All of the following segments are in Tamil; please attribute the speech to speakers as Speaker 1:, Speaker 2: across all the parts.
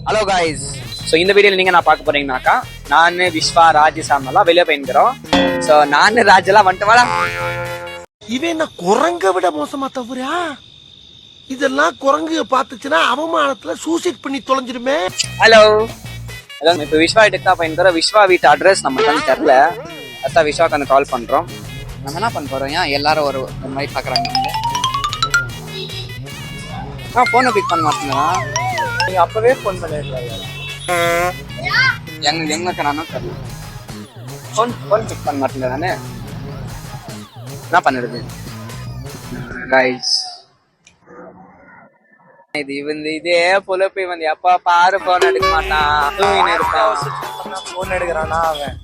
Speaker 1: Hello guys. ஸோ இந்த வீடியோவில் நீங்கள் நான் பார்க்க போறீங்கன்னாக்கா நான் விஸ்வா ராஜ் சாமெல்லாம் வெளியே போயிருக்கிறோம். ஸோ நான் ராஜெல்லாம் வந்துட்டு வாடா.
Speaker 2: இவன் என்ன குரங்க விட மோசமா தவிரா? இதெல்லாம் குரங்கு பார்த்துச்சுன்னா அவமானத்துல சூசைட் பண்ணி தொலைஞ்சிருமே.
Speaker 1: ஹலோ ஹலோ, இப்போ விஸ்வா வீட்டுக்கு தான் போயிருக்கிறோம். விஸ்வா வீட்டு அட்ரஸ் நமக்கு வந்து தெரில. அதான் விஸ்வாக்கு வந்து கால் பண்ணுறோம். நம்ம என்ன பண்ண போகிறோம்? ஏன் எல்லாரும் ஒரு மாதிரி பார்க்குறாங்க. ஃபோனை பிக் பண்ண மாட்டேங்களா? நீங்கள் அப்போவே ஃபோன் பண்ணிருக்கீங்க. எங்களுக்கு நானும் தெரியல. ஃபோன் பிக் பண்ண மாட்டேங்க. நானே என்ன பண்ணுறது கைஸ்? இதே பொழப்பு வந்து எப்ப பாரு போன் எடுக்க மாட்டான். போன் எடுக்கிறானா அவன்?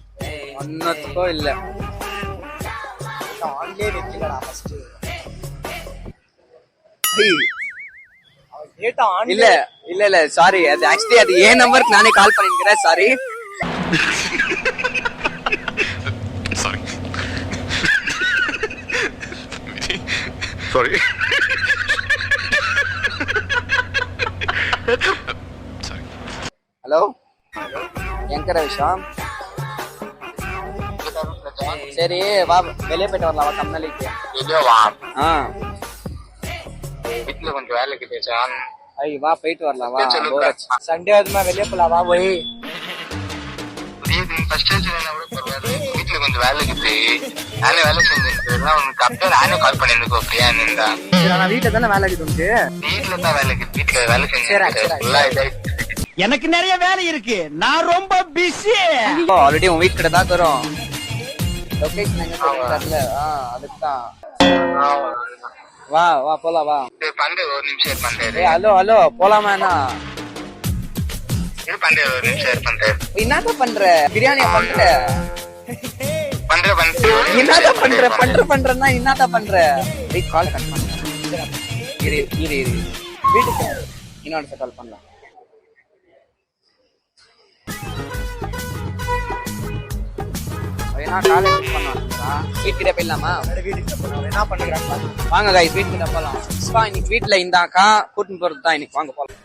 Speaker 1: ஒன்னுத்துக்கோ இல்ல. இல்ல இல்ல இல்ல சாரி, அது ஆக்சுவலி அது ஏன் நம்பருக்கு நானே கால் பண்ணிருக்கிறேன். Sorry
Speaker 3: sorry.
Speaker 1: ஹலோ, எங்கடா விஷயம்? சரி வா, வெளியே போயிட்டு வரலாம். வா கம்னாலிக்கு.
Speaker 3: வீட்டுல கொஞ்சம் வேலை கிட்டேச்சான்.
Speaker 1: ஐய் வா போயிட்டு வரலாம். வா சண்டே அதுமா வெளியே போலாம். வா போய்
Speaker 3: வீட்டுல கொஞ்சம் வேலை கிட்டு நானே வேலை செஞ்சிருக்கேன். உனக்கு அப்போ நானே கால் பண்ணிருக்கோம். ஃப்ரீயா இருந்தா
Speaker 1: நான் வீட்டுல தானே வேலை கிட்டு
Speaker 3: வீட்டுல தான் வேலை கிட்டு. வீட்டுல வேலை செஞ்சு
Speaker 2: எனக்கு நிறைய வேலை இருக்கு, நான் ரொம்ப பிஸி.
Speaker 1: ஆல்ரெடி உன் வீட்டு கிட்ட தான் தரும். லொகேஷன் எங்க தெரியல. அதுதான். வா வா போலாம். வா
Speaker 3: பண்றேன், ஒரு நிமிஷம் பண்றேன்.
Speaker 1: ஹலோ ஹலோ போலாமா?
Speaker 3: பண்றேன், ஒரு நிமிஷம் பண்றேன்.
Speaker 1: என்னதான் பண்ற? பிரியாணியா பண்ற?
Speaker 3: பண்றேன்.
Speaker 1: என்னதான் பண்றேன்னா என்னதான் பண்ற? கால் கட் பண்ண. இரு வீட்டுக்கு இன்னொரு கால் பண்ணலாம். காலேஜ் பண்ணுவாங்களா? வீட்டுக்கிட்ட போயிடலாமா? என்ன பண்ணுறாங்க வாங்க கைஸ், வீட்டுக்கிட்ட போகலாம். இன்னைக்கு வீட்டுல இருந்தாக்கா கூட்டின்னு போறது தான். இன்னைக்கு வாங்க போகலாம்.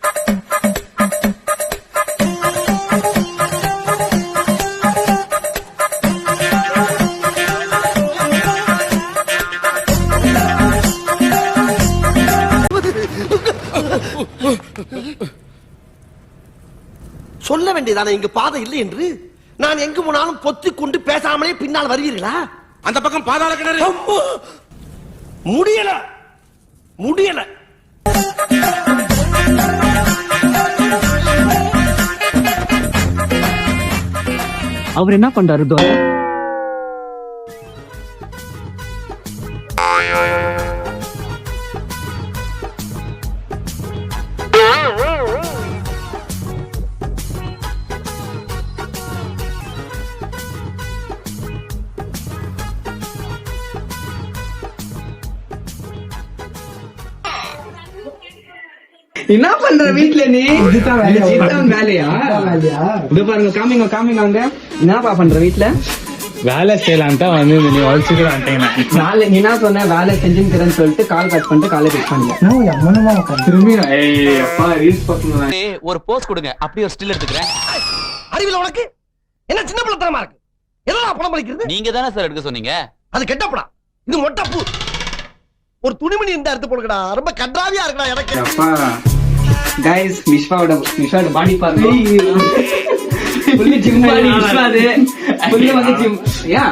Speaker 2: சொல்ல வேண்டியதானே இங்க பாதை இல்லை என்று? நான் எங்கு போனாலும் பொத்தி கொண்டு பேசாமலே பின்னால் வருவீர்களா? அந்த பக்கம் பாதாள கிணறு. முடியல.
Speaker 4: அவர் என்ன பண்றாரு?
Speaker 5: என்ன பண்ற வீட்டுல? நீ வேலையா? இது பாருங்க, காமிங்க வந்து என்னப்பா பண்ற வீட்டுல?
Speaker 6: வேலை செய்யலாம் தான் வந்து நீ வளர்ச்சிட்டு வந்துட்டீங்க.
Speaker 5: நீ என்ன சொன்ன? வேலை செஞ்சுக்கிறேன்னு சொல்லிட்டு கால் கட் பண்ணிட்டு காலை பிக் பண்ணல.
Speaker 6: திரும்பி ரீல்ஸ் பார்க்கணும்.
Speaker 4: ஒரு போஸ்ட் கொடுங்க, அப்படியே ஒரு ஸ்டில் எடுத்துக்கிறேன்.
Speaker 2: அறிவில உனக்கு என்ன சின்ன பிள்ளைத்தனமா இருக்கு? எதனா பணம் பலிக்கிறது?
Speaker 4: நீங்க தானே சார் எடுக்க சொன்னீங்க.
Speaker 2: அது கெட்டப்படா, இது மொட்டப்பூ. ஒரு துணிமணி இருந்தா எடுத்து போடுங்கடா. ரொம்ப கன்றாவியா இருக்குடா எனக்கு.
Speaker 5: அப்பா கைஸ், விஸ்வாவோட பாடி பாருங்க. புள்ளி ஜிம் பாடி விஸ்வாது. புள்ளி வந்து ஜிம். யா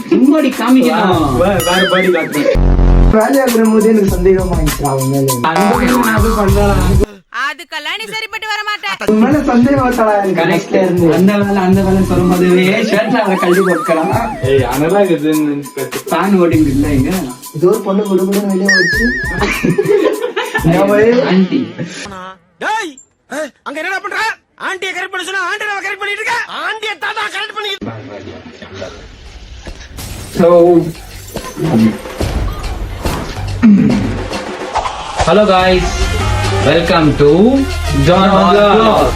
Speaker 5: ஜிம் பாடி காமிக்கணும்.
Speaker 6: வேற பாடி காட்டுறேன்.
Speaker 5: வேலையா பண்ணும்போது எனக்கு சந்தேகமா ஆயிடுச்சு. அவங்க பண்றாங்க.
Speaker 7: அதுக்கெல்லாம் நீ சரிப்பட்டு வர மாட்டேன்.
Speaker 5: மேல சந்தேகத்தடா இருக்கு. கனெக்ட்ல இருந்து அந்த வேலை சொல்லும்போது ஷர்ட்ல அவரை கல்வி போட்டுக்கலாம்.
Speaker 6: அனலா இது
Speaker 5: ஃபேன் ஓட்டிங் இல்ல இங்க. இது ஒரு பொண்ணு குடுகுடுன்னு வெளியே வச்சு ஆண்டி.
Speaker 2: டேய், அங்க என்னடா பண்ற? ஆண்டியை கரெக்ட் பண்ண சொன்னா ஆண்டியை கரெக்ட் பண்ணிட்டு இருக்க. ஆண்டியை தாத்தா கரெக்ட் பண்ணி.
Speaker 5: So hello guys, welcome to John Vlog.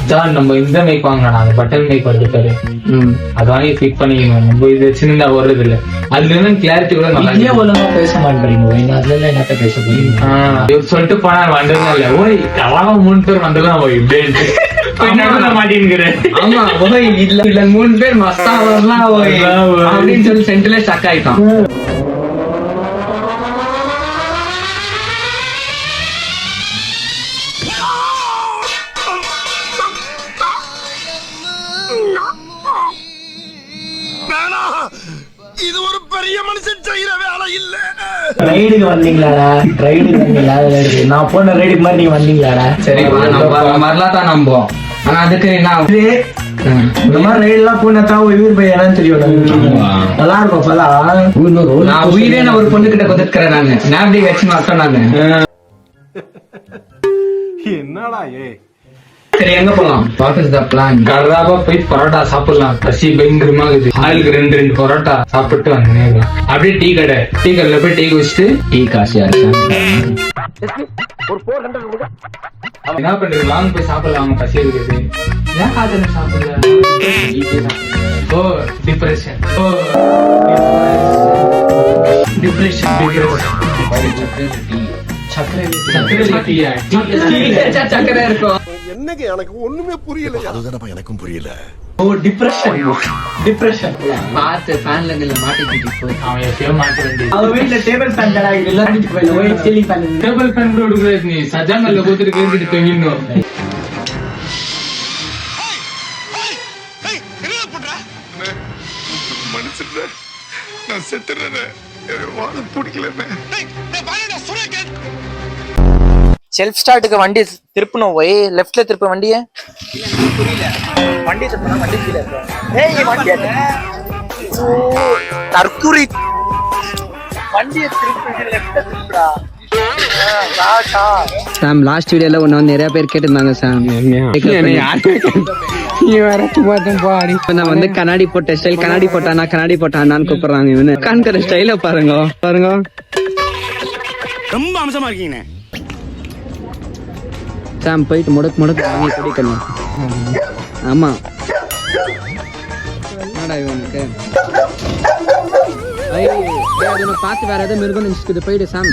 Speaker 6: Sir நம்ம இந்த மைக் வாங்கலாம், அந்த பட்டன் மைக் வருது, அது வாங்கி ஃபிட் பண்ணிக்கணும். நம்ம இது சின்னதா வருது இல்ல, அதுல இருந்து கிளாரிட்டி கூட நல்லா ஒழுங்கா பேச மாட்டேங்கிறீங்க. அதுல என்னத்த பேச போறீங்க சொல்லிட்டு போனா வந்ததும் இல்ல, ஓய் கலாம 3 பேர் வந்ததான் போய் மாட்டேங்கிறேன்.
Speaker 5: ஆமா ஓய் இல்ல 3 பேர் மஸ்தா வரலாம் ஓய் அப்படின்னு சொல்லி சென்டர்ல ஸ்டக் ஆயிட்டான்.
Speaker 2: இது ஒரு பெரிய மனுஷன் செய்யற வேலை இல்ல.
Speaker 6: ரைடுக்கு வந்தீங்களாடா? ரைடுக்கு வந்தீங்களா? நான் போன ரைடுக்கு மாதிரி நீங்க வந்தீங்களாடா?
Speaker 5: சரி நம்ம வரலாம் தான் நம்போம். ஆனா அதுக்கு நான்
Speaker 6: இந்த மாதிரி ரைடு எல்லாம் போனாதான் உயிர் பையன் தெரியும். நல்லா இருக்கும் பலாம்.
Speaker 5: நான் உயிரே நான் ஒரு பொண்ணு கிட்ட கொதிக்கிறேன். நானு நாப்டி வச்சு மாட்டோம் நானு.
Speaker 2: என்னடா
Speaker 5: சரி எங்க போலாம்? What is the plan?
Speaker 6: கர்ராபா போய் பரோட்டா சாப்பிடலாம். பசி பயங்கரமா இருக்குது. ஆளுக்கு 2 பரோட்டா சாப்பிட்டு வந்தேன். அப்படியே டீ கடையில போய் டீ குடிச்சிட்டு
Speaker 5: டீ காசியா
Speaker 6: என்ன பண்றது, வாங்க போய் சாப்பிடலாம். பசி இருக்குது. ஏன் காதல சாப்பிடல? ஓ டிப்ரெஷன்.
Speaker 5: சக்கரை இருக்கும்.
Speaker 2: என்னங்க எனக்கு ஒண்ணுமே புரியல. அதுதானப்பா எனக்கும் புரியல.
Speaker 6: ஓ டிப்ரெஷன்
Speaker 5: பார்த்து ஃபேன்ல நில்ல மாட்டிக்கிட்டு போய்
Speaker 6: அவன் எப்பயோ மாட்ட வேண்டியது.
Speaker 5: அவன் வீட்டுல டேபிள் ஃபேன் கடை எல்லாரும் போய் சீலிங் ஃபேன்
Speaker 6: டேபிள் ஃபேன் கூட கொடுக்குறது. நீ சஜாங்கல்ல போத்துட்டு கேட்டுட்டு தொங்கிடணும்.
Speaker 2: நான் செத்துறேன். வாழ பிடிக்கல.
Speaker 8: செல்ஃப் ஸ்டார்ட்டுக்கு வண்டி திருப்பணும். போய் லெஃப்ட்ல திருப்ப வண்டியை.
Speaker 1: புரியல.
Speaker 8: வண்டி திருப்பினா வண்டி கீழே வண்டி தற்குறி. வண்டியை திருப்பி லெஃப்ட்ல திருப்புடா.
Speaker 5: சாம் லாஸ்ட் வீடியோல ஒன்னு வந்து நிறைய பேர் கேட்டிருந்தாங்க சாம். நான் வந்து கண்ணாடி போட்ட ஸ்டைல், கண்ணாடி போட்டான்னு கூப்பிடுறாங்க. இவனு காண்கிற ஸ்டைல பாருங்க.
Speaker 2: ரொம்ப அம்சமா இருக்கீங்க.
Speaker 5: சாம் போயிட்டு முடக்கு வாங்கி குடிக்கணும். ஆமா என்னடா இவனுக்கு பார்த்து வேற ஏதோ மிருகம் நினைச்சுக்குது. போயிடு சாம்.